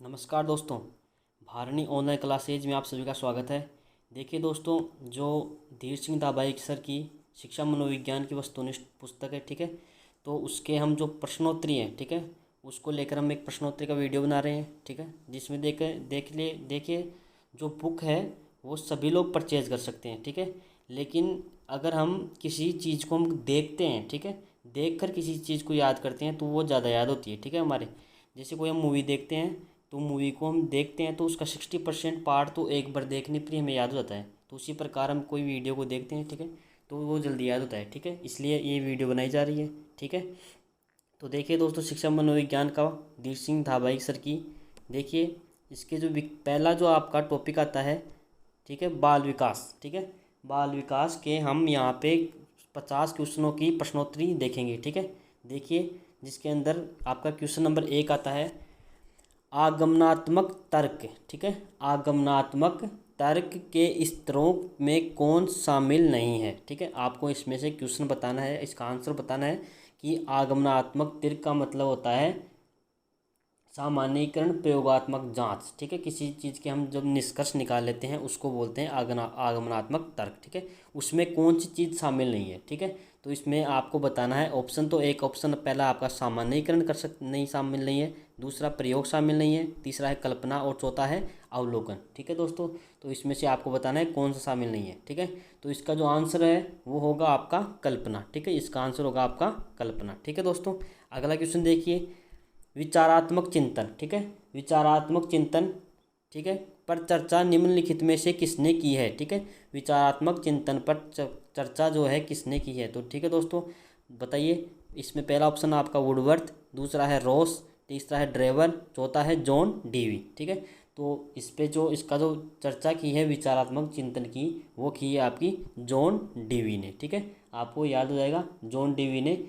नमस्कार दोस्तों। Bharani online classes में आप सभी का स्वागत है। देखिए दोस्तों, जो धीर सिंह धाबाई सर की शिक्षा मनोविज्ञान की वस्तुनिष्ठ पुस्तक है, ठीक है, तो उसके हम जो प्रश्नोत्तरी हैं, ठीक है, उसको लेकर हम एक प्रश्नोत्तरी का वीडियो बना रहे हैं, ठीक है, जिसमें देखिए जो बुक है वो सभी लोग परचेज कर सकते हैं, ठीक है। लेकिन अगर हम किसी चीज़ को हम देखते हैं, ठीक है, देख कर किसी चीज़ को याद करते हैं तो वो ज़्यादा याद होती है, ठीक है। हमारे जैसे कोई हम मूवी देखते हैं, तो मूवी को हम देखते हैं तो उसका 60% पार्ट तो एक बार देखने पर ही हमें याद हो जाता है। तो उसी प्रकार हम कोई वीडियो को देखते हैं, ठीक है, तो वो जल्दी याद होता है, ठीक है, इसलिए ये वीडियो बनाई जा रही है, ठीक है। तो देखिए दोस्तों, शिक्षा मनोविज्ञान का धीर सिंह धाबाई सर की, देखिए इसके जो पहला जो आपका टॉपिक आता है, ठीक है, बाल विकास, ठीक है। बाल विकास के हम यहाँ पे 50 क्वेश्चनों की प्रश्नोत्तरी देखेंगे, ठीक है। देखिए, जिसके अंदर आपका क्वेश्चन नंबर 1 आता है, आगमनात्मक तर्क, ठीक है, आगमनात्मक तर्क के स्तरों में कौन शामिल नहीं है, ठीक है। आपको इसमें से क्वेश्चन बताना है, इसका आंसर बताना है कि आगमनात्मक तर्क का मतलब होता है सामान्यीकरण प्रयोगात्मक जांच, ठीक है। किसी चीज़ के हम जब निष्कर्ष निकाल लेते हैं उसको बोलते हैं आगमनात्मक तर्क, ठीक है। उसमें कौन सी चीज़ शामिल नहीं है, ठीक है। तो इसमें आपको बताना है ऑप्शन, तो एक ऑप्शन पहला आपका सामान्यीकरण नहीं शामिल नहीं है, दूसरा प्रयोग शामिल नहीं है, तीसरा है कल्पना और चौथा है अवलोकन, ठीक है दोस्तों। तो इसमें से आपको बताना है कौन सा शामिल नहीं है, ठीक है। तो इसका जो आंसर है वो होगा आपका कल्पना, ठीक है, इसका आंसर होगा आपका कल्पना, ठीक है दोस्तों। अगला क्वेश्चन देखिए, विचारात्मक चिंतन, ठीक है, विचारात्मक चिंतन, ठीक है, पर चर्चा निम्नलिखित में से किसने की है, ठीक है। विचारात्मक चिंतन पर चर्चा जो है किसने की है, तो ठीक है दोस्तों, बताइए। इसमें पहला ऑप्शन आपका वुडवर्थ, दूसरा है रॉस, तीसरा है ड्रेवर, चौथा है जॉन डीवी, ठीक है। तो इस पे जो इसका जो चर्चा की है विचारात्मक चिंतन की, वो की है आपकी जॉन डीवी ने, ठीक है। आपको याद हो जाएगा, जॉन डीवी ने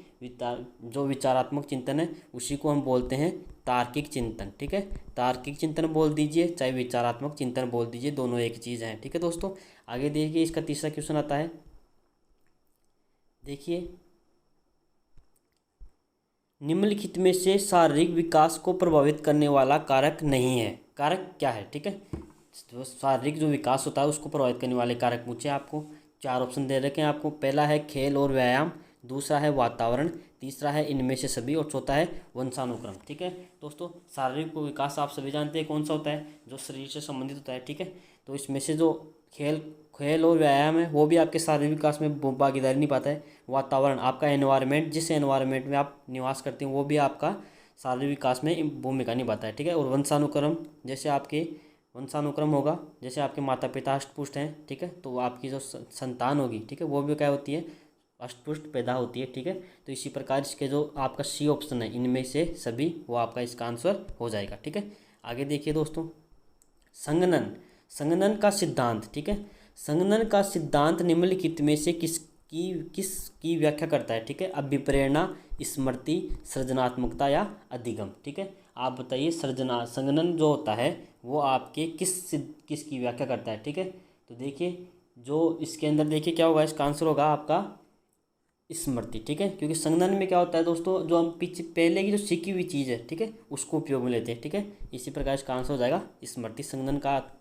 जो विचारात्मक चिंतन है उसी को हम बोलते हैं तार्किक चिंतन, ठीक है। तार्किक चिंतन बोल दीजिए चाहे विचारात्मक चिंतन बोल दीजिए, दोनों एक चीज़ हैं, ठीक है दोस्तों। आगे देखिए, इसका तीसरा क्वेश्चन आता है, देखिए, निम्नलिखित में से शारीरिक विकास को प्रभावित करने वाला कारक नहीं है, कारक क्या है, ठीक है। तो शारीरिक जो विकास होता है उसको प्रभावित करने वाले कारक पूछे आपको। 4 ऑप्शन दे रखे हैं आपको। पहला है खेल और व्यायाम, दूसरा है वातावरण, तीसरा है इनमें से सभी और चौथा है वंशानुक्रम, ठीक है दोस्तों। शारीरिक विकास आप सभी जानते हैं कौन सा होता है, जो शरीर से संबंधित होता है, ठीक है। तो इसमें से जो खेल खेल और व्यायाम है वो भी आपके शारीरिक विकास में भागीदारी नहीं पाता है। वातावरण, आपका एनवायरनमेंट, जिस एनवायरनमेंट में आप निवास करते हैं वो भी आपका शारीरिक विकास में भूमिका निभाता है, ठीक है। और वंशानुक्रम, जैसे आपके वंशानुक्रम होगा, जैसे आपके माता पिता अष्टपुष्ट हैं, ठीक है, तो आपकी जो संतान होगी, ठीक है, वो भी क्या होती है, अष्टपुष्ट पैदा होती है, ठीक है। तो इसी प्रकार इसके जो आपका सी ऑप्शन है, इनमें से सभी, वो आपका इसका आंसर हो जाएगा, ठीक है। आगे देखिए दोस्तों, संगणन, संगणन का सिद्धांत, ठीक है, संगणन का सिद्धांत निम्नलिखित में से किसकी व्याख्या करता है, ठीक है। अभिप्रेरणा, स्मृति, सृजनात्मकता या अधिगम, ठीक है। आप बताइए, संगणन जो होता है वो आपके किसकी व्याख्या करता है, ठीक है। तो देखिए, जो इसके अंदर देखिए क्या होगा, इसका आंसर होगा आपका स्मृति, ठीक है। क्योंकि संगणन में क्या होता है दोस्तों, जो हम पीछे पहले की जो सीखी हुई चीज़ है, ठीक है, उसको उपयोग में लेते हैं, ठीक है। इसी प्रकार इसका आंसर हो जाएगा स्मृति। संगणन का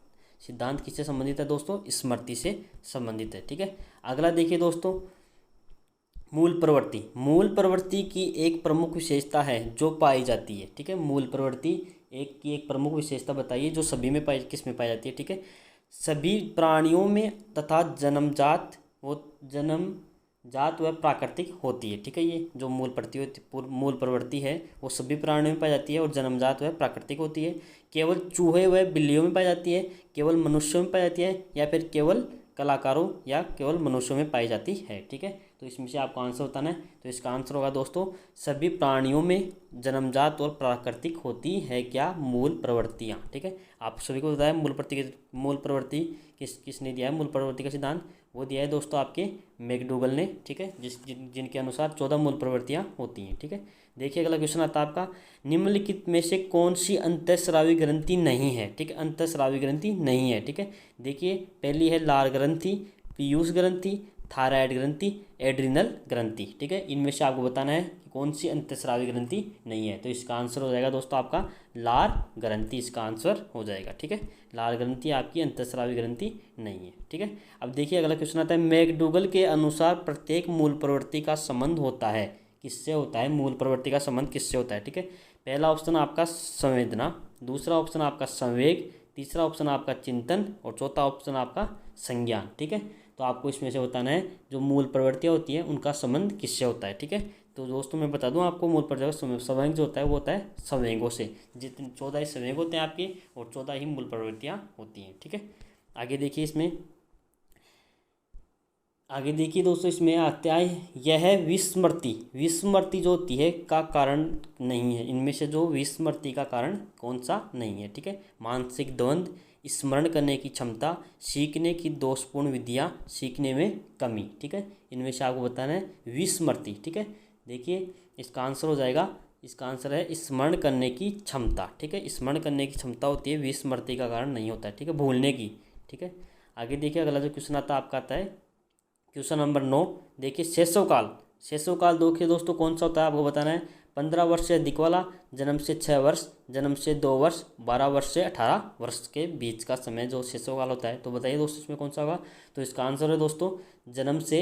सिद्धांत किससे संबंधित है दोस्तों, स्मृति से संबंधित है, ठीक है। अगला देखिए दोस्तों, मूल प्रवृत्ति, मूल प्रवृत्ति की एक प्रमुख विशेषता है जो पाई जाती है, ठीक है। मूल प्रवृत्ति एक प्रमुख विशेषता बताइए जो सभी में किस में पाई जाती है, ठीक है। सभी प्राणियों में तथा जन्मजात व प्राकृतिक होती है, ठीक है। ये जो मूल प्रवृत्ति है वो सभी प्राणियों में पाई जाती है और जन्मजात व प्राकृतिक होती है। केवल चूहे व बिल्लियों में पाई जाती है, केवल मनुष्यों में पाई जाती है, या फिर केवल कलाकारों या केवल मनुष्यों में पाई जाती है, ठीक है। तो इसमें से आपको आंसर बताना है, तो इसका आंसर होगा दोस्तों, सभी प्राणियों में जन्मजात और प्राकृतिक होती है क्या, मूल प्रवृत्तियाँ, ठीक है। आप सभी को बताया मूल प्रवृत्ति किसने दिया है, मूल प्रवृत्ति का सिद्धांत वो दिया है दोस्तों आपके मैकडूगल ने, ठीक है, जिनके अनुसार 14 मूल प्रवृत्तियाँ होती हैं, ठीक है। देखिए, अगला क्वेश्चन आता है आपका, निम्नलिखित में से कौन सी अंतःस्रावी ग्रंथि नहीं है, ठीक है, अंतःस्रावी ग्रंथि नहीं है, ठीक है। देखिए, पहली है लार ग्रंथि, पीयूष ग्रंथि, थायराइड ग्रंथि, एड्रिनल ग्रंथि, ठीक है। इनमें से आपको बताना है कि कौन सी अंतःस्रावी ग्रंथि नहीं है। तो इसका आंसर हो जाएगा दोस्तों आपका लार ग्रंथि, इसका आंसर हो जाएगा, ठीक है। लार ग्रंथि आपकी अंतःस्रावी ग्रंथि नहीं है, ठीक है। अब देखिए अगला क्वेश्चन आता है, मैकडूगल के अनुसार प्रत्येक मूल प्रवृत्ति का संबंध होता है, किससे होता है? मूल प्रवृत्ति का संबंध किससे होता है, ठीक है। पहला ऑप्शन आपका संवेदना, दूसरा ऑप्शन आपका संवेग, तीसरा ऑप्शन आपका चिंतन और चौथा ऑप्शन आपका संज्ञान, ठीक है। तो आपको इसमें से बताना है जो मूल प्रवृत्तियाँ होती हैं उनका संबंध किससे होता है, ठीक है। तो दोस्तों मैं बता दूं आपको, मूल प्रवृत्ति संवेग जो होता है वो होता है संवेगों से। जितने 14 ही संवेग होते हैं आपके और 14 ही मूल प्रवृत्तियाँ होती हैं, ठीक है। आगे देखिए दोस्तों, इसमें आता है यह विस्मृति जो होती है का कारण नहीं है। इनमें से जो विस्मृति का कारण कौन सा नहीं है, ठीक है। मानसिक द्वंद्व, स्मरण करने की क्षमता, सीखने की दोषपूर्ण विधियाँ, सीखने में कमी, ठीक है। इनमें से आपको बताना है विस्मृति, ठीक है। देखिए इसका आंसर हो जाएगा, इसका आंसर है स्मरण करने की क्षमता, ठीक है। स्मरण करने की क्षमता होती है, विस्मृति का कारण नहीं होता है, ठीक है, भूलने की, ठीक है। आगे देखिए अगला जो क्वेश्चन आता है आपका आता है क्वेश्चन नंबर 9। देखिए शैशवकाल देखिए दोस्तों कौन सा होता है, आपको बताना है 15 वर्ष से अधिक वाला, जन्म से 6 वर्ष, जन्म से 2 वर्ष, 12 वर्ष से 18 वर्ष के बीच का समय जो शैशवकाल होता है। तो बताइए दोस्तों इसमें कौन सा होगा? तो इसका आंसर है दोस्तों जन्म से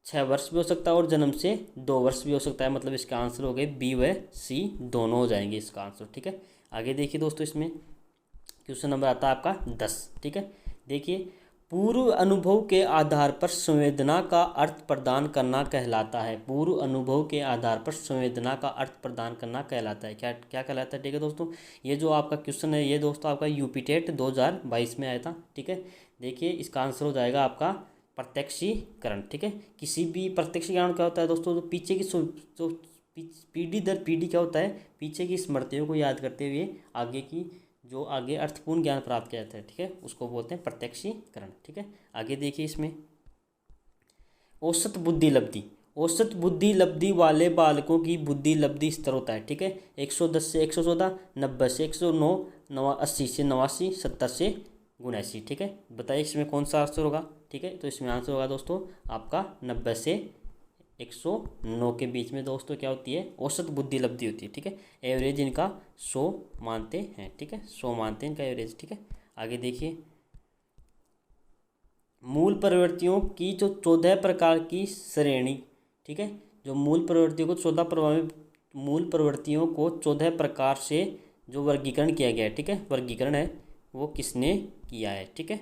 6 वर्ष भी हो सकता है और जन्म से 2 वर्ष भी हो सकता है। मतलब इसका आंसर हो गए बी व सी दोनों हो जाएंगे इसका आंसर, ठीक है। आगे देखिए दोस्तों, इसमें क्वेश्चन नंबर आता है आपका 10, ठीक है। देखिए पूर्व अनुभव के आधार पर संवेदना का अर्थ प्रदान करना कहलाता है। पूर्व अनुभव के आधार पर संवेदना का अर्थ प्रदान करना कहलाता है, क्या क्या कहलाता है, ठीक है दोस्तों। ये जो आपका क्वेश्चन है ये दोस्तों आपका यूपी टेट 2022 में आया था, ठीक है। देखिए इसका आंसर हो जाएगा आपका प्रत्यक्षीकरण, ठीक है। किसी भी प्रत्यक्षीकरण क्या होता है दोस्तों, जो पीछे की जो पीढ़ी दर पीढ़ी क्या होता है, पीछे की स्मृतियों को याद करते हुए आगे की जो आगे अर्थपूर्ण ज्ञान प्राप्त किया जाता है, ठीक है, उसको बोलते हैं प्रत्यक्षीकरण, ठीक है। आगे देखिए इसमें औसत बुद्धि लब्धि वाले बालकों की बुद्धि लब्धि स्तर होता है, ठीक है। 110 से 114, 90 से 109, 80 से 89, 70 से 79, ठीक है। बताइए इसमें कौन सा आंसर होगा, ठीक है। तो इसमें आंसर होगा दोस्तों आपका 90 से 109 के बीच में दोस्तों क्या होती है, औसत बुद्धि लब्धि होती है, ठीक है। एवरेज इनका 100 मानते हैं, ठीक है, 100 मानते हैं इनका एवरेज, ठीक है। आगे देखिए मूल प्रवृत्तियों की जो 14 प्रकार की श्रेणी, ठीक है, जो मूल प्रवृत्तियों को 14 प्रकार से जो वर्गीकरण किया गया है, ठीक है, वर्गीकरण है वो किसने किया है, ठीक है।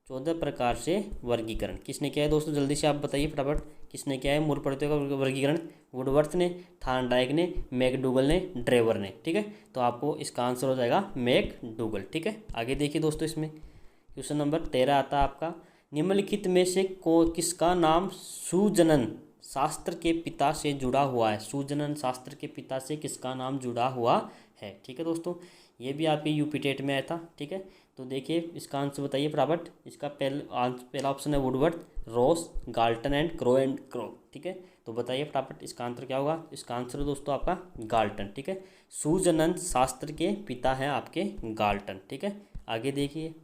14 प्रकार से वर्गीकरण किसने किया है दोस्तों, जल्दी से आप बताइए फटाफट, किसने किया है मूल प्रवृत्तियों का वर्गीकरण? वुडवर्थ ने, थार्नडाइक ने, मैकडूगल ने, ड्रेवर ने, ठीक है। तो आपको इसका आंसर हो जाएगा मैकडूगल, ठीक है। आगे देखिए दोस्तों, इसमें क्वेश्चन नंबर 13 आता है आपका, निम्नलिखित में से किसका नाम सुजनन शास्त्र के पिता से जुड़ा हुआ है? सुजनन शास्त्र के पिता से किसका नाम जुड़ा हुआ है, ठीक है दोस्तों। ये भी आपके यूपी टेट में आया था, ठीक है। तो देखिए इसका आंसर बताइए फटाफट। इसका पहला ऑप्शन है Woodworth, Ross, Galton and crow, ठीक है। तो बताइए फटाफट इसका आंसर क्या होगा? इसका आंसर दोस्तों आपका गाल्टन, ठीक है। सुजनन शास्त्र के पिता है आपके गाल्टन, ठीक है। आगे देखिए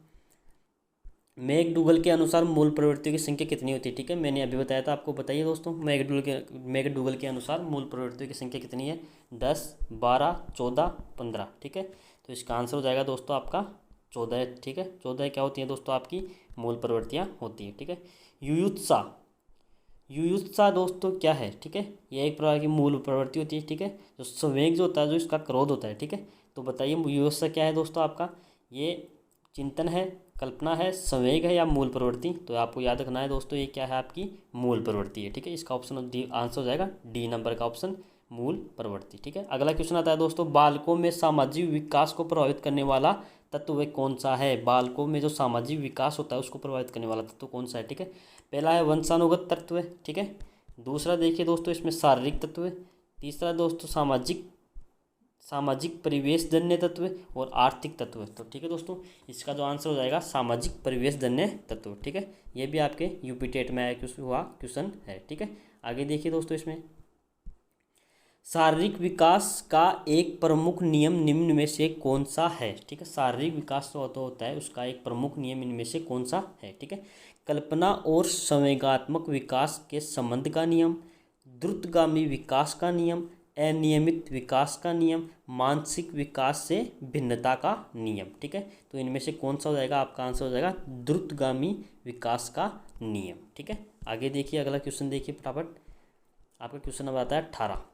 मैकडूगल के अनुसार मूल प्रवृत्तियों की संख्या कितनी होती है, ठीक है, मैंने अभी बताया था आपको। बताइए दोस्तों मैकडूगल के अनुसार मूल प्रवृत्तियों की संख्या कितनी है? 10, 12, 14, 15, ठीक है। तो इसका आंसर हो जाएगा दोस्तों आपका 14, ठीक है। 14 क्या होती है दोस्तों आपकी मूल प्रवृत्तियाँ होती है, ठीक है। युयुत्सा दोस्तों क्या है, ठीक है, ये एक प्रकार की मूल प्रवृत्ति होती है, ठीक है। जो संवेग जो होता है, जो इसका क्रोध होता है, ठीक है। तो बताइए युयुत्सा क्या है दोस्तों आपका? ये चिंतन है, कल्पना है, संवेग है या मूल प्रवृत्ति? तो आपको याद रखना है दोस्तों ये क्या है आपकी मूल प्रवृत्ति है, ठीक है। इसका ऑप्शन डी आंसर हो जाएगा, डी नंबर का ऑप्शन मूल प्रवृत्ति, ठीक है। अगला क्वेश्चन आता है दोस्तों, बालकों में सामाजिक विकास को प्रभावित करने वाला तत्व वे कौन सा है? बालकों में जो सामाजिक विकास होता है उसको प्रभावित करने वाला तत्व कौन सा है, ठीक है। पहला है वंशानुगत तत्व, ठीक है। दूसरा देखिए दोस्तों इसमें शारीरिक तत्व, तीसरा दोस्तों सामाजिक परिवेशजन्य तत्व और आर्थिक तत्व। तो ठीक है दोस्तों, इसका जो आंसर हो जाएगा सामाजिक परिवेशजन्य तत्व, ठीक है। ये भी आपके यूपी टेट में आया क्वेश्चन है, ठीक है। आगे देखिए दोस्तों, इसमें शारीरिक विकास का एक प्रमुख नियम निम्न में से कौन सा है, ठीक है। शारीरिक विकास जो होता है उसका एक प्रमुख नियम इनमें से कौन सा है, ठीक है। कल्पना और संवेगात्मक विकास के संबंध का नियम, द्रुतगामी विकास का नियम, अनियमित विकास का नियम, मानसिक विकास से भिन्नता का नियम। ठीक है, तो इनमें से कौन सा हो जाएगा? आपका आंसर हो जाएगा द्रुतगामी विकास का नियम। ठीक है, आगे देखिए, अगला क्वेश्चन देखिए फटाफट। आपका क्वेश्चन नंबर आता है 18।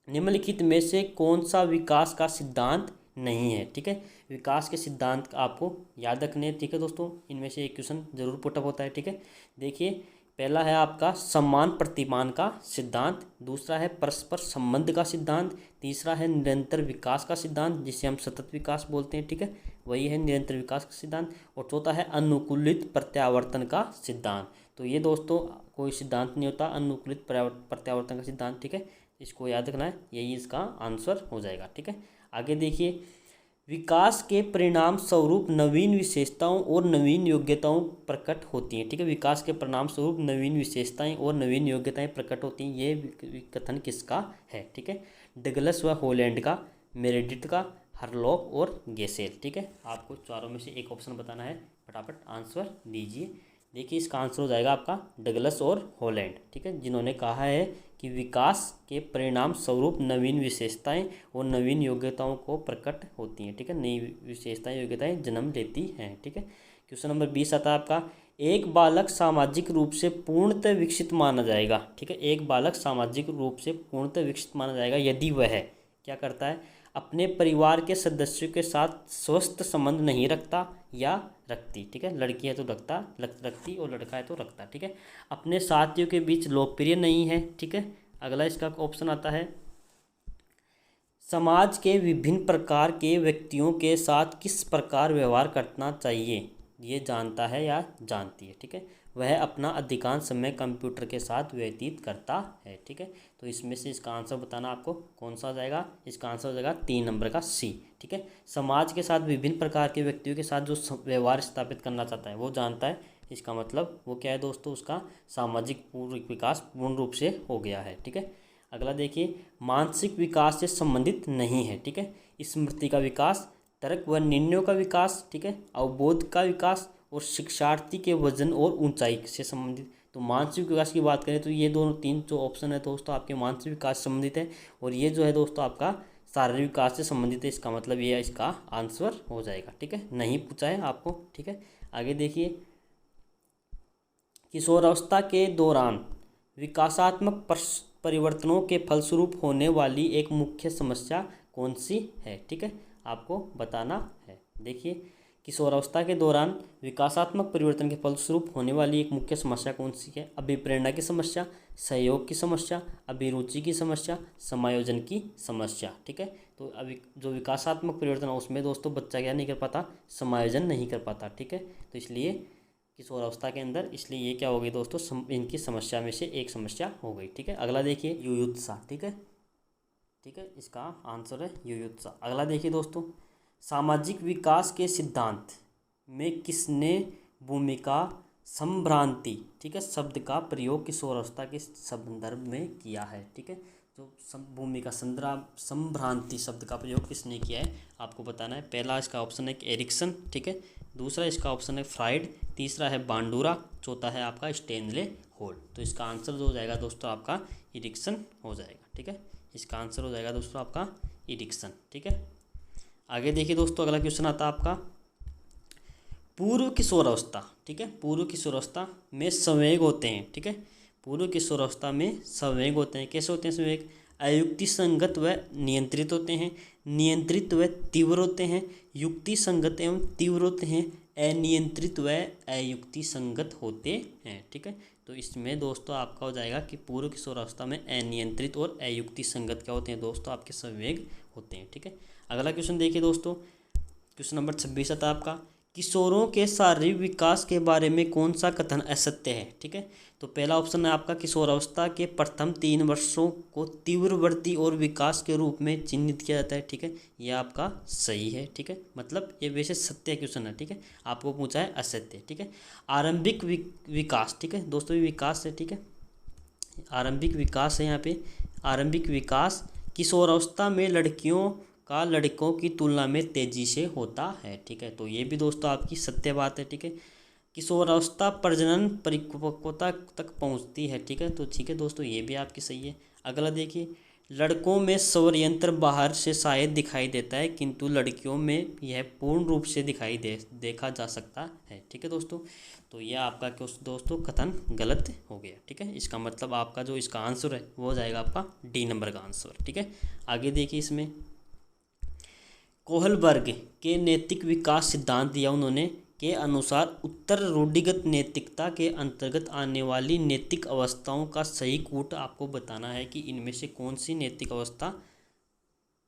निम्नलिखित में से कौन सा विकास का सिद्धांत नहीं है? ठीक है, विकास के सिद्धांत आपको याद रखने हैं। ठीक है दोस्तों, इनमें से एक क्वेश्चन जरूर पुटअप होता है। ठीक है, देखिए, पहला है आपका समान प्रतिमान का सिद्धांत, दूसरा है परस्पर संबंध का सिद्धांत, तीसरा है निरंतर विकास का सिद्धांत जिसे हम सतत विकास बोलते हैं। ठीक है, वही है निरंतर विकास का सिद्धांत, और चौथा है अनुकूलित प्रत्यावर्तन का सिद्धांत। तो ये दोस्तों कोई सिद्धांत नहीं होता अनुकूलित प्रत्यावर्तन का सिद्धांत। ठीक है, इसको याद रखना है, यही इसका आंसर हो जाएगा। ठीक है, आगे देखिए, विकास के परिणाम स्वरूप नवीन विशेषताओं और नवीन योग्यताओं प्रकट होती हैं। ठीक है, विकास के परिणाम स्वरूप नवीन विशेषताएं और नवीन योग्यताएं प्रकट होती हैं, ये कथन किसका है? ठीक है, डगलस व हॉलैंड का, मेरेडिथ का, हरलॉक और गेसेल। ठीक है, आपको चारों में से एक ऑप्शन बताना है, फटाफट आंसर दीजिए। देखिए, इसका आंसर हो जाएगा आपका डगलस और हॉलैंड। ठीक है, जिन्होंने कहा है कि विकास के परिणाम स्वरूप नवीन विशेषताएं और नवीन योग्यताओं को प्रकट होती हैं। ठीक है, नई विशेषताएं योग्यताएं जन्म लेती हैं। ठीक है, क्वेश्चन नंबर 20 आता है आपका, एक बालक सामाजिक रूप से पूर्णतः विकसित माना जाएगा। ठीक है, एक बालक सामाजिक रूप से पूर्णतः विकसित माना जाएगा यदि वह क्या करता है? अपने परिवार के सदस्यों के साथ स्वस्थ संबंध नहीं रखता या रखती। ठीक है, लड़की है तो रखती और लड़का है तो रखता। ठीक है, अपने साथियों के बीच लोकप्रिय नहीं है। ठीक है, अगला इसका ऑप्शन आता है, समाज के विभिन्न प्रकार के व्यक्तियों के साथ किस प्रकार व्यवहार करना चाहिए ये जानता है या जानती है। ठीक है, वह अपना अधिकांश समय कंप्यूटर के साथ व्यतीत करता है। ठीक है, तो इसमें से इसका आंसर बताना आपको कौन सा हो जाएगा? इसका आंसर हो जाएगा 3 नंबर का सी। ठीक है, समाज के साथ विभिन्न प्रकार के व्यक्तियों के साथ जो व्यवहार स्थापित करना चाहता है वो जानता है, इसका मतलब वो क्या है दोस्तों? उसका सामाजिक पूर्ण विकास पूर्ण रूप से हो गया है। ठीक है, अगला देखिए, मानसिक विकास से संबंधित नहीं है। ठीक है, स्मृति का विकास, तर्क व निर्णयों का विकास, ठीक है, अवबोध का विकास और शिक्षार्थी के वजन और ऊंचाई से संबंधित। तो मानसिक विकास की बात करें तो ये दोनों 3 जो ऑप्शन है दोस्तों आपके मानसिक विकास से संबंधित है, और ये जो है दोस्तों आपका शारीरिक विकास से संबंधित है। इसका मतलब ये इसका आंसर हो जाएगा। ठीक है, नहीं पूछा है आपको। ठीक है, आगे देखिए, किशोरावस्था के दौरान विकासात्मक परिवर्तनों के फलस्वरूप होने वाली एक मुख्य समस्या कौन सी है? ठीक है, आपको बताना है। देखिए, किशोरावस्था के दौरान विकासात्मक परिवर्तन के फलस्वरूप होने वाली एक मुख्य समस्या कौन सी है? अभिप्रेरणा की समस्या, सहयोग की समस्या, अभिरुचि की समस्या, समायोजन की समस्या। ठीक है, तो अभी जो विकासात्मक परिवर्तन है उसमें दोस्तों बच्चा क्या नहीं कर पाता? समायोजन नहीं कर पाता। ठीक है, तो इसलिए किशोरावस्था के अंदर, इसलिए ये क्या हो गई दोस्तों? इनकी समस्या में से एक समस्या हो गई। ठीक है, अगला देखिए, युयुत्सा। ठीक है, ठीक है, इसका आंसर है युयुत्सा। अगला देखिए दोस्तों, सामाजिक विकास के सिद्धांत में किसने भूमिका संभ्रांति, ठीक है, शब्द का प्रयोग किशोरावस्था के संदर्भ में किया है? ठीक है, जो भूमिका संभ्रांति शब्द का प्रयोग किसने किया है आपको बताना है। पहला इसका ऑप्शन है एरिक्सन। ठीक है, दूसरा इसका ऑप्शन है फ्राइड, तीसरा है बांडूरा, चौथा है आपका स्टेनले होल। तो इसका आंसर जो हो जाएगा दोस्तों आपका एरिक्सन हो जाएगा। ठीक है, इसका आंसर हो जाएगा दोस्तों आपका एरिक्सन। ठीक है, आगे देखिए दोस्तों, अगला क्वेश्चन आता है आपका पूर्व किशोरावस्था। ठीक है, पूर्व किशोरावस्था में संवेग होते हैं। ठीक है, पूर्व किशोरावस्था में संवेग होते हैं। कैसे होते हैं संवेग? अयुक्ति संगत व नियंत्रित होते हैं, नियंत्रित व तीव्र होते हैं, युक्ति संगत एवं तीव्र होते हैं, अनियंत्रित व अयुक्ति संगत होते हैं। ठीक है, तो इसमें दोस्तों आपका हो जाएगा कि पूर्व किशोरावस्था में अनियंत्रित और अयुक्ति संगत क्या होते हैं दोस्तों? आपके संवेग होते हैं। ठीक है, अगला क्वेश्चन देखिए दोस्तों, क्वेश्चन नंबर 26 आता है आपका, किशोरों के शारीरिक विकास के बारे में कौन सा कथन असत्य है? ठीक है, तो पहला ऑप्शन है आपका किशोरावस्था के प्रथम 3 वर्षों को तीव्र वृद्धि और विकास के रूप में चिन्हित किया जाता है। ठीक है, यह आपका सही है। ठीक है, मतलब ये वैसे सत्य क्वेश्चन है। ठीक है, आपको पूछा है असत्य। ठीक है, आरंभिक विकास, ठीक है दोस्तों, विकास है। ठीक है, आरंभिक विकास है यहाँ पे। आरंभिक विकास किशोरावस्था में लड़कियों का लड़कों की तुलना में तेज़ी से होता है। ठीक है, तो ये भी दोस्तों आपकी सत्य बात है। ठीक है, किशोरावस्था प्रजनन परिपक्वता तक पहुंचती है, ठीक है। तो ठीक है दोस्तों, ये भी आपकी सही है। अगला देखिए, लड़कों में सौर यंत्र बाहर से शायद दिखाई देता है, किंतु लड़कियों में यह पूर्ण रूप से देखा जा सकता है, ठीक है दोस्तों। तो यह आपका क्यों दोस्तों कथन गलत हो गया, ठीक है। इसका मतलब आपका जो इसका आंसर है वो हो जाएगा आपका डी नंबर का आंसर, ठीक है। आगे देखिए, इसमें कोहलबर्ग के नैतिक विकास सिद्धांत दिया उन्होंने के अनुसार उत्तर रूढ़िगत नैतिकता के अंतर्गत आने वाली नैतिक अवस्थाओं का सही कूट आपको बताना है कि इनमें से कौन सी नैतिक अवस्था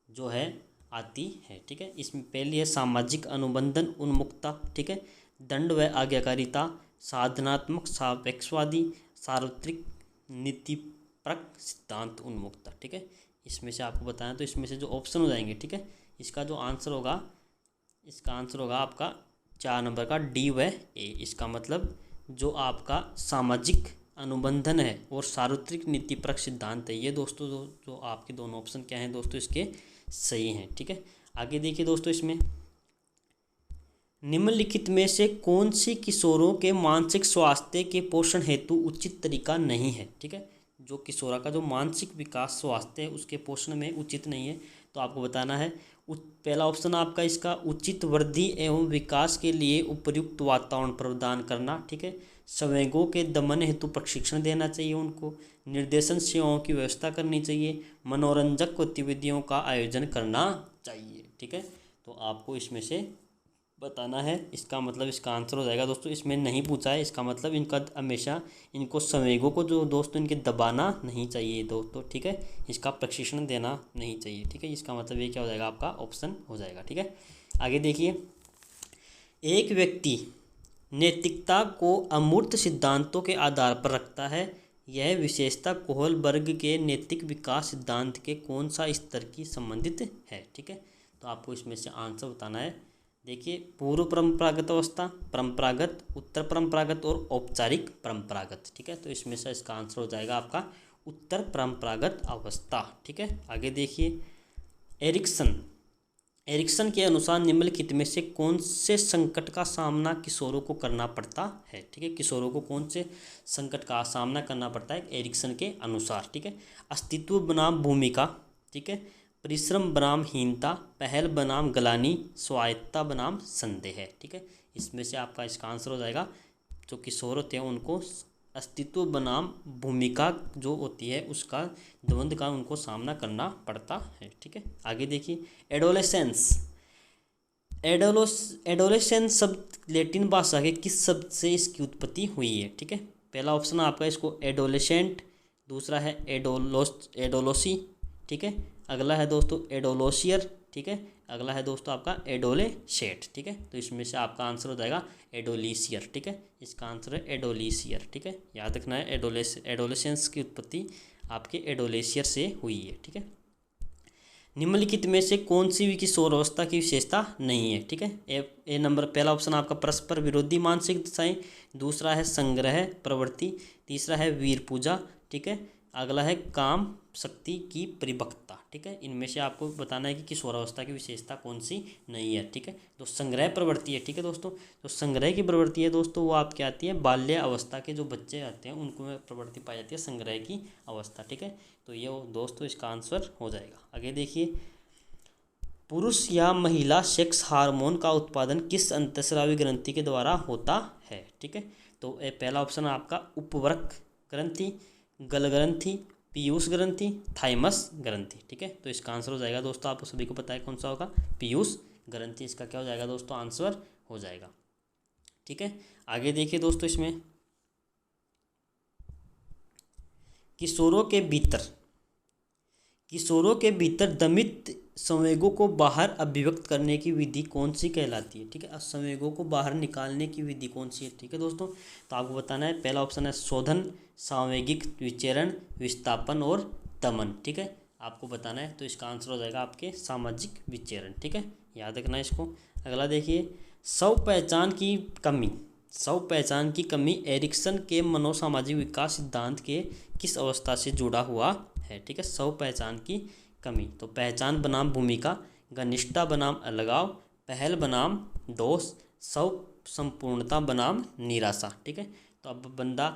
जो है आती है, ठीक है। इसमें पहली है सामाजिक अनुबंधन उन्मुक्ता, ठीक है। दंड व आज्ञाकारिता, साधनात्मक सापेक्षवादी, सार्वत्रिक नीतिपरक सिद्धांत उन्मुक्ता, ठीक है। इसमें से आपको बताना, तो इसमें से जो ऑप्शन हो जाएंगे, ठीक है, इसका जो आंसर होगा, इसका आंसर होगा आपका 4 नंबर का डी व ए। इसका मतलब जो आपका सामाजिक अनुबंधन है और सार्वत्रिक नीतिपरक सिद्धांत है, ये दोस्तों जो आपके दोनों ऑप्शन क्या हैं दोस्तों इसके सही हैं, ठीक है। आगे देखिए दोस्तों, इसमें निम्नलिखित में से कौन सी किशोरों के मानसिक स्वास्थ्य के पोषण हेतु उचित तरीका नहीं है, ठीक है। जो किशोरा का जो मानसिक विकास स्वास्थ्य है उसके पोषण में उचित नहीं है, तो आपको बताना है पहला ऑप्शन आपका इसका उचित वृद्धि एवं विकास के लिए उपयुक्त वातावरण प्रदान करना, ठीक है। संवेगों के दमन हेतु प्रशिक्षण देना चाहिए उनको, निर्देशन सेवाओं की व्यवस्था करनी चाहिए, मनोरंजक गतिविधियों का आयोजन करना चाहिए, ठीक है। तो आपको इसमें से बताना है, इसका मतलब इसका आंसर हो जाएगा दोस्तों, इसमें नहीं पूछा है, इसका मतलब इनका हमेशा इनको संवेगों को जो दोस्तों इनके दबाना नहीं चाहिए दोस्तों, ठीक है। इसका प्रशिक्षण देना नहीं चाहिए, ठीक है। इसका मतलब ये क्या हो जाएगा, आपका ऑप्शन हो जाएगा, ठीक है। आगे देखिए, एक व्यक्ति नैतिकता को अमूर्त सिद्धांतों के आधार पर रखता है, यह विशेषता कोहलबर्ग के नैतिक विकास सिद्धांत के कौन सा स्तर की संबंधित है, ठीक है। तो आपको इसमें से आंसर बताना है। देखिए, पूर्व परंपरागत अवस्था, परंपरागत, उत्तर परंपरागत और औपचारिक परंपरागत, ठीक है। तो इसमें से इसका आंसर हो जाएगा आपका उत्तर परंपरागत अवस्था, ठीक है। आगे देखिए, एरिक्सन के अनुसार निम्नलिखित में से कौन से संकट का सामना किशोरों को करना पड़ता है, ठीक है। किशोरों को कौन से संकट का सामना करना पड़ता है एरिक्सन के अनुसार, ठीक है। अस्तित्व बनाम भूमिका, ठीक है। परिश्रम बनाम हीनता, पहल बनाम गलानी, स्वायत्ता बनाम संदेह, ठीक है। इसमें से आपका इसका आंसर हो जाएगा, जो किशोर होते हैं उनको अस्तित्व बनाम भूमिका जो होती है उसका द्वंद्व का उनको सामना करना पड़ता है, ठीक है। आगे देखिए, एडोलेसेंस शब्द लैटिन भाषा के किस शब्द से इसकी उत्पत्ति हुई है, ठीक है। पहला ऑप्शन आपका इसको एडोलेसेंट, दूसरा है एडोलोसी, ठीक है। अगला है दोस्तों एडोलोसियर, ठीक है। अगला है दोस्तों आपका एडोलेसेट, ठीक है। तो इसमें से आपका आंसर हो जाएगा एडोलीसियर, ठीक है। इसका आंसर है एडोलीसियर, ठीक है। याद रखना है, एडोलेसेंस की उत्पत्ति आपके एडोलेसियर से हुई है, ठीक है। निम्नलिखित में से कौन सी भी किशोरावस्था की विशेषता नहीं है, ठीक है। ए नंबर, पहला ऑप्शन आपका परस्पर विरोधी मानसिक दशाएं, दूसरा है संग्रह प्रवृत्ति, तीसरा है वीर पूजा, ठीक है। अगला है काम शक्ति की परिपक्वता, ठीक है। इनमें से आपको बताना है कि किशोरावस्था की विशेषता कौन सी नहीं है, ठीक है। तो संग्रह प्रवृत्ति है, ठीक है दोस्तों। तो संग्रह की प्रवृत्ति है दोस्तों, वो आपकी आती है बाल्य अवस्था के जो बच्चे आते हैं उनको में प्रवृत्ति पाई जाती है संग्रह की अवस्था, ठीक है। तो ये दोस्तों इसका आंसर हो जाएगा। आगे देखिए, पुरुष या महिला सेक्स हार्मोन का उत्पादन किस अंतःस्रावी ग्रंथि के द्वारा होता है, ठीक है। तो पहला ऑप्शन आपका उपवृक्क ग्रंथि, गल ग्रंथि, पीयूष ग्रंथि, थाइमस ग्रंथि, ठीक है। तो इसका आंसर हो जाएगा दोस्तों, आपको सभी को पता है कौन सा होगा, पीयूष ग्रंथि। इसका क्या हो जाएगा दोस्तों, आंसर हो जाएगा, ठीक है। आगे देखिए दोस्तों, इसमें किशोरों के भीतर दमित संवेगों को बाहर अभिव्यक्त करने की विधि कौन सी कहलाती है, ठीक है। संवेगों को बाहर निकालने की विधि कौन सी है, ठीक है दोस्तों। तो आपको बताना है, पहला ऑप्शन है शोधन, सामवेगिक विचरण, विस्थापन और दमन, ठीक है। आपको बताना है, तो इसका आंसर हो जाएगा आपके सामाजिक विचरण, ठीक है। याद रखना है इसको। अगला देखिए, स्व पहचान की कमी एरिक्सन के मनोसामाजिक विकास सिद्धांत के किस अवस्था से जुड़ा हुआ है, ठीक है। स्व पहचान की कमी, तो पहचान बनाम भूमिका, घनिष्ठता बनाम अलगाव, पहल बनाम दोष, स्व संपूर्णता बनाम निराशा। ठीक है, तो अब बंदा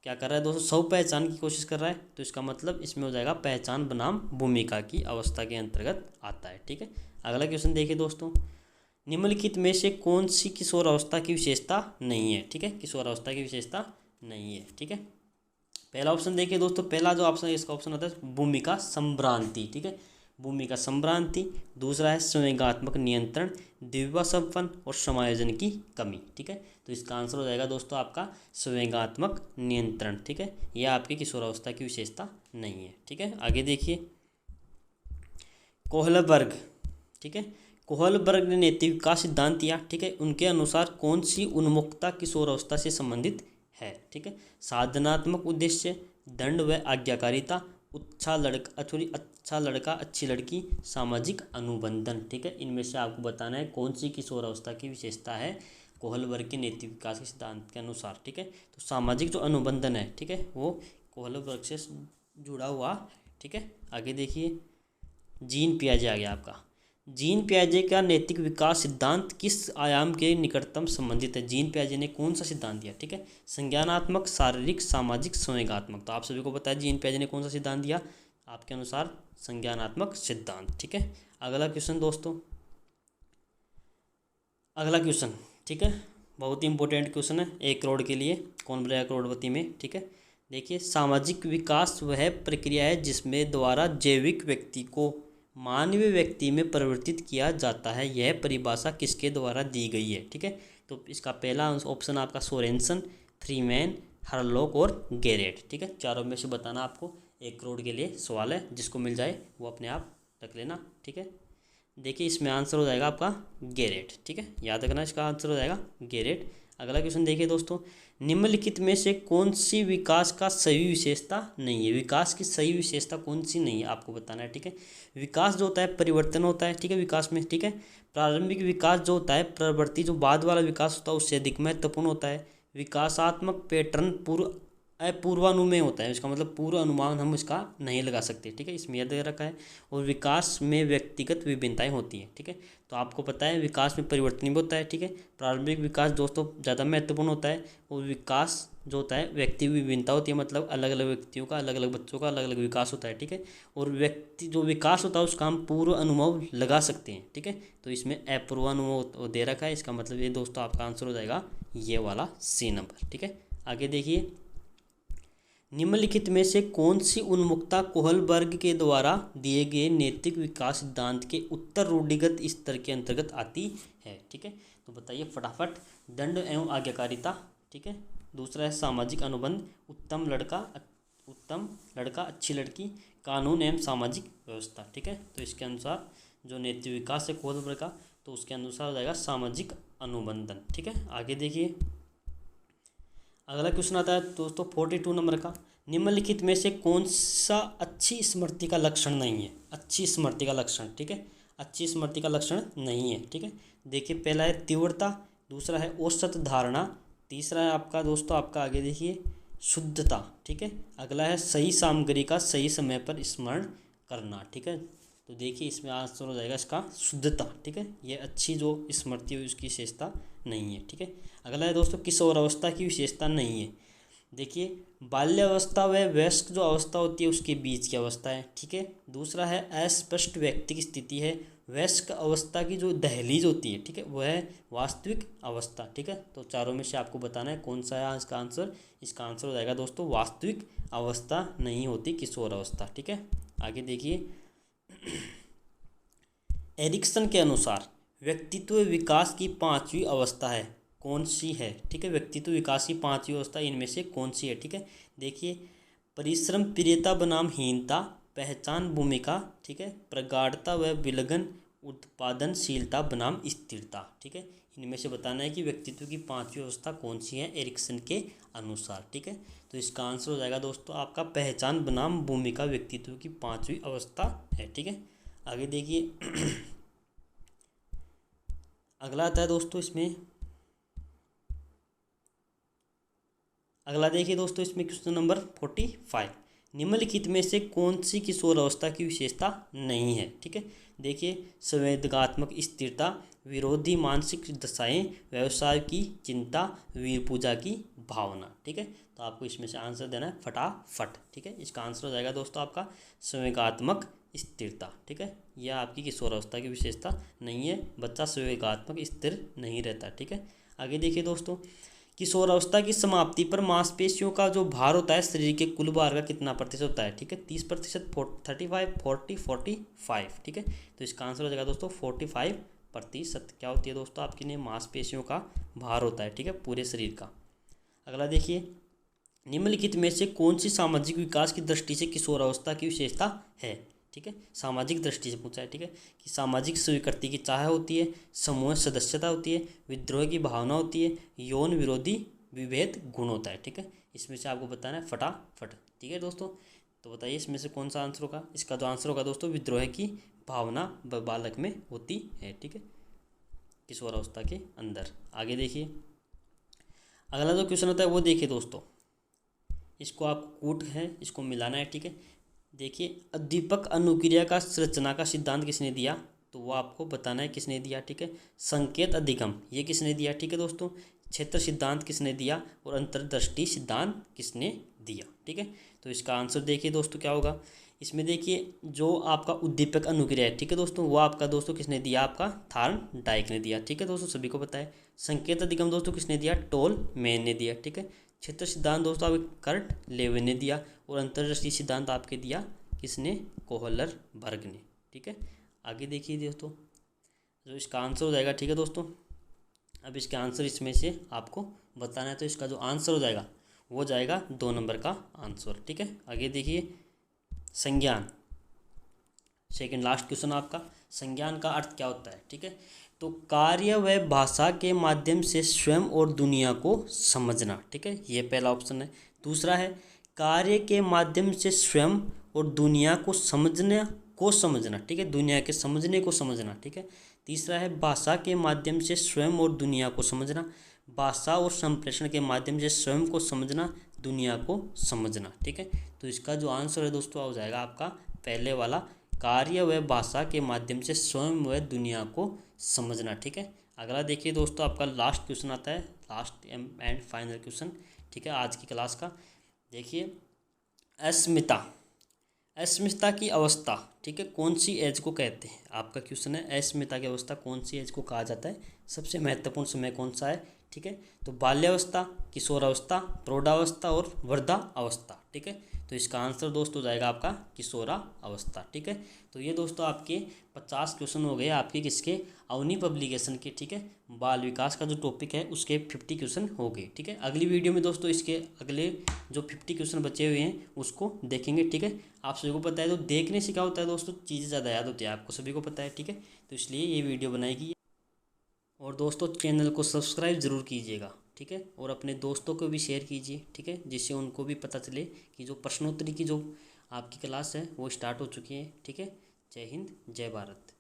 क्या कर रहा है दोस्तों, स्व पहचान की कोशिश कर रहा है, तो इसका मतलब इसमें हो जाएगा पहचान बनाम भूमिका की अवस्था के अंतर्गत आता है। ठीक है, अगला क्वेश्चन देखिए दोस्तों, निम्नलिखित में से कौन सी किशोर अवस्था की विशेषता नहीं है। ठीक है, किशोर अवस्था की विशेषता नहीं है। ठीक है, पहला ऑप्शन देखिए दोस्तों, पहला जो ऑप्शन है इसका ऑप्शन होता है भूमिका संभ्रांति। ठीक है, भूमिका संभ्रांति। दूसरा है संवेगात्मक नियंत्रण, दिव्य संपन्न और समायोजन की कमी। ठीक है, तो इसका आंसर हो जाएगा दोस्तों आपका संवेगात्मक नियंत्रण। ठीक है, यह आपकी किशोरावस्था की विशेषता नहीं है। ठीक है, आगे देखिए कोहलबर्ग। ठीक है, कोहलबर्ग ने नैतिक विकास सिद्धांत दिया। ठीक है, उनके अनुसार कौन सी उन्मुखता किशोरावस्था से संबंधित है। ठीक है, साधनात्मक उद्देश्य, दंड व आज्ञाकारिता, अच्छा लड़का अच्छी लड़की, सामाजिक अनुबंधन। ठीक है, इनमें से आपको बताना है कौन सी किशोरावस्था की विशेषता है कोहलबर्ग के नैतिक विकास के सिद्धांत के अनुसार। ठीक है, तो सामाजिक जो अनुबंधन है, ठीक है, वो कोहलबर्ग से जुड़ा हुआ। ठीक है, आगे देखिए जीन पियाजे आ गया आपका। जीन पियाजे का नैतिक विकास सिद्धांत किस आयाम के निकटतम संबंधित है। जीन पियाजे ने कौन सा सिद्धांत दिया। ठीक है, संज्ञानात्मक, शारीरिक, सामाजिक, संवेगात्मक। तो आप सभी को पता है जीन पियाजे ने कौन सा सिद्धांत दिया, आपके अनुसार संज्ञानात्मक सिद्धांत। ठीक है, अगला क्वेश्चन दोस्तों, अगला क्वेश्चन, ठीक है, बहुत ही इंपॉर्टेंट क्वेश्चन है 1 करोड़ के लिए, कौन बनेगा करोड़पति में। ठीक है, देखिए सामाजिक विकास वह प्रक्रिया है जिसमें द्वारा जैविक व्यक्ति को मानवीय व्यक्ति में परिवर्तित किया जाता है। यह परिभाषा किसके द्वारा दी गई है। ठीक है, तो इसका पहला ऑप्शन आपका सोरेनसन, फ्रीमैन, हरलॉक और गैरेट। ठीक है, चारों में से बताना आपको, 1 करोड़ के लिए सवाल है, जिसको मिल जाए वो अपने आप रख लेना। ठीक है, देखिए इसमें आंसर हो जाएगा आपका गैरेट। ठीक है, याद रखना इसका आंसर हो जाएगा गैरेट। अगला क्वेश्चन देखिए दोस्तों, निम्नलिखित में से कौन सी विकास का सही विशेषता नहीं है। विकास की सही विशेषता कौन सी नहीं है आपको बताना है। ठीक है, विकास जो होता है परिवर्तन होता है। ठीक है, विकास में, ठीक है, प्रारंभिक विकास जो होता है प्रवृत्ति, जो बाद वाला विकास होता है उससे अधिक महत्वपूर्ण होता है। विकासात्मक पैटर्न अपूर्वानुमेय होता है, इसका मतलब पूर्व अनुमान हम इसका नहीं लगा सकते। ठीक है, इसमें याद रखा है। और विकास में व्यक्तिगत विभिन्नताएं होती हैं। ठीक है, तो आपको पता है विकास में परिवर्तन भी होता है। ठीक है, प्रारंभिक विकास दोस्तों ज़्यादा महत्वपूर्ण होता है, और विकास जो होता है व्यक्ति विभिन्नता होती है, मतलब अलग अलग व्यक्तियों का, अलग अलग बच्चों का अलग अलग विकास होता है। ठीक है, और व्यक्ति जो विकास होता है उसका हम पूर्व अनुभव लगा सकते हैं। ठीक है, तो इसमें अपूर्वानुमान दे रखा है, इसका मतलब ये दोस्तों आपका आंसर हो जाएगा ये वाला C नंबर। ठीक है, आगे देखिए, निम्नलिखित में से कौन सी उन्मुखता कोहलबर्ग के द्वारा दिए गए नैतिक विकास सिद्धांत के उत्तर रूढ़िगत स्तर के अंतर्गत आती है। ठीक है, तो बताइए फटाफट। दंड एवं आज्ञाकारिता। ठीक है, दूसरा है सामाजिक अनुबंध, उत्तम लड़का अच्छी लड़की, कानून एवं सामाजिक व्यवस्था। ठीक है, तो इसके अनुसार जो नैतिक विकास है कोहलबर्ग का, तो उसके अनुसार हो जाएगा सामाजिक अनुबंधन। ठीक है, आगे देखिए अगला क्वेश्चन आता है दोस्तों 42 नंबर का, निम्नलिखित में से कौन सा अच्छी स्मृति का लक्षण नहीं है। अच्छी स्मृति का लक्षण, ठीक है, अच्छी स्मृति का लक्षण नहीं है। ठीक है, देखिए पहला है तीव्रता, दूसरा है औसत धारणा, तीसरा है आपका दोस्तों आपका आगे देखिए शुद्धता। ठीक है, अगला है सही सामग्री का सही समय पर स्मरण करना। ठीक है, तो देखिए इसमें आंसर हो जाएगा इसका शुद्धता। ठीक है, ये अच्छी जो स्मृति है उसकी विशेषता नहीं है। ठीक है, अगला है दोस्तों किशोर अवस्था की विशेषता नहीं है। देखिए बाल्यावस्था व वयस्क जो अवस्था होती है उसके बीच की अवस्था है। ठीक है, दूसरा है अस्पष्ट व्यक्ति की स्थिति है। वयस्क अवस्था की जो दहलीज होती है, ठीक है, वह है वास्तविक अवस्था। ठीक है, तो चारों में से आपको बताना है कौन सा है इसका आंसर। इसका आंसर हो जाएगा दोस्तों वास्तविक अवस्था नहीं होती किशोर अवस्था। ठीक है, आगे देखिए एरिक्सन के अनुसार व्यक्तित्व विकास की 5वीं अवस्था है, कौन सी है। ठीक है, व्यक्तित्व विकास की 5वीं अवस्था इनमें से कौन सी है। ठीक है, देखिए परिश्रम, प्रियता बनाम हीनता, पहचान, भूमिका, ठीक है, प्रगाढ़ता व विलगन, उत्पादनशीलता बनाम स्थिरता। ठीक है, इनमें से बताना है कि व्यक्तित्व की 5वीं अवस्था कौन सी है एरिक्सन के अनुसार। ठीक है, तो इसका आंसर हो जाएगा दोस्तों आपका पहचान बनाम भूमिका व्यक्तित्व की 5वीं अवस्था है। ठीक है, आगे देखिए अगला आता है दोस्तों इसमें, अगला देखिए दोस्तों इसमें क्वेश्चन नंबर 45, निम्नलिखित में से कौन सी किशोरावस्था की विशेषता नहीं है? ठीक है, देखिए, संवेदनात्मक स्थिरता, विरोधी मानसिक दशाएं, व्यवसाय की चिंता, वीर पूजा की भावना। ठीक है, तो आपको इसमें से आंसर देना है फटाफट। ठीक है, इसका आंसर हो जाएगा दोस्तों आपका संवेगात्मक स्थिरता। ठीक है, यह आपकी किशोरावस्था की विशेषता नहीं है, बच्चा संवेगात्मक स्थिर नहीं रहता। ठीक है, आगे देखिए दोस्तों, किशोरावस्था की समाप्ति पर मांसपेशियों का जो भार होता है शरीर के कुल भार का कितना प्रतिशत होता है? ठीक है, 30%, 35, 40, 45। ठीक है, तो इसका आंसर हो जाएगा दोस्तों 45% क्या होती है दोस्तों आपकी ने मांसपेशियों का भार होता है। ठीक है, पूरे शरीर का। अगला देखिए, निम्नलिखित में से कौन सी सामाजिक विकास की दृष्टि से किशोरावस्था की विशेषता है? ठीक है, सामाजिक दृष्टि से पूछा है। ठीक है, कि सामाजिक स्वीकृति की चाह होती है, समूह सदस्यता होती है, विद्रोह की भावना होती है, यौन विरोधी विभेद गुण होता है। ठीक है, इसमें से आपको बताना है फटाफट। ठीक है दोस्तों, तो बताइए इसमें से कौन सा आंसर होगा? इसका जो आंसर होगा दोस्तों, विद्रोह की भावना बालक में होती है। ठीक है, किशोरावस्था के अंदर। आगे देखिए, अगला जो क्वेश्चन होता है वो देखिए दोस्तों, इसको आप कूट है, इसको मिलाना है। ठीक है, देखिए, अद्दीपक अनुक्रिया का संरचना का सिद्धांत किसने दिया? तो वो आपको बताना है किसने दिया। ठीक है, संकेत अधिगम ये किसने दिया? ठीक है दोस्तों, क्षेत्र सिद्धांत किसने दिया? और अंतर्दृष्टि सिद्धांत किसने दिया? ठीक है, तो इसका आंसर देखिए दोस्तों क्या होगा। इसमें देखिए, जो आपका उद्दीपक अनुक्रिया है, ठीक है दोस्तों, वो आपका दोस्तों किसने दिया? आपका थार्नडाइक ने दिया। ठीक है दोस्तों, सभी को पता है। संकेत अधिगम दोस्तों किसने दिया? टोलमैन ने दिया। ठीक है, क्षेत्र सिद्धांत दोस्तों आपके कर्ट लेविन ने दिया, और अंतर्दृष्टि सिद्धांत आपके दिया किसने? कोहलरबर्ग ने। ठीक है, आगे देखिए दोस्तों, जो इसका आंसर हो जाएगा। ठीक है दोस्तों, अब इसके आंसर इसमें से आपको बताना है, तो इसका जो आंसर हो जाएगा वो जाएगा 2 नंबर का आंसर। ठीक है, आगे देखिए, संज्ञान, सेकंड लास्ट क्वेश्चन आपका, संज्ञान का अर्थ क्या होता है? ठीक है, तो कार्य व भाषा के माध्यम से स्वयं और दुनिया को समझना। ठीक है, ये पहला ऑप्शन है। दूसरा है कार्य के माध्यम से स्वयं और दुनिया को समझना। ठीक है, दुनिया के समझने को समझना। ठीक है, तीसरा है भाषा के माध्यम से स्वयं और दुनिया को समझना, भाषा और संप्रेषण के माध्यम से स्वयं को समझना, दुनिया को समझना। ठीक है, तो इसका जो आंसर है दोस्तों हो जाएगा आपका पहले वाला, कार्य व भाषा के माध्यम से स्वयं व दुनिया को समझना। ठीक है, अगला देखिए दोस्तों, आपका लास्ट क्वेश्चन आता है, लास्ट एंड फाइनल क्वेश्चन। ठीक है, आज की क्लास का देखिए, अस्मिता की अवस्था, ठीक है, कौन सी एज को कहते हैं? आपका क्वेश्चन है, अस्मिता की अवस्था कौन सी एज को कहा जाता है? सबसे महत्वपूर्ण समय कौन सा है? ठीक है, तो बाल्यावस्था, किशोरावस्था, प्रौढ़ावस्था और वृद्धावस्था। ठीक है, तो इसका आंसर दोस्तों जाएगा आपका किशोरावस्था। ठीक है, तो ये दोस्तों आपके 50 क्वेश्चन हो गए आपके किसके? अवनी पब्लिकेशन के। ठीक है, बाल विकास का जो टॉपिक है उसके 50 क्वेश्चन हो गए। ठीक है, अगली वीडियो में दोस्तों इसके अगले जो 50 क्वेश्चन बचे हुए हैं उसको देखेंगे। ठीक है, आप सभी को पता है, तो देखने से क्या होता है दोस्तों, चीज़ें ज़्यादा याद होती है, आपको सभी को पता है। ठीक है, तो इसलिए ये वीडियो बनाएगी। और दोस्तों चैनल को सब्सक्राइब ज़रूर कीजिएगा। ठीक है, और अपने दोस्तों को भी शेयर कीजिए। ठीक है, जिससे उनको भी पता चले कि जो प्रश्नोत्तरी की जो आपकी क्लास है वो स्टार्ट हो चुकी है। ठीक है, जय हिंद, जय भारत।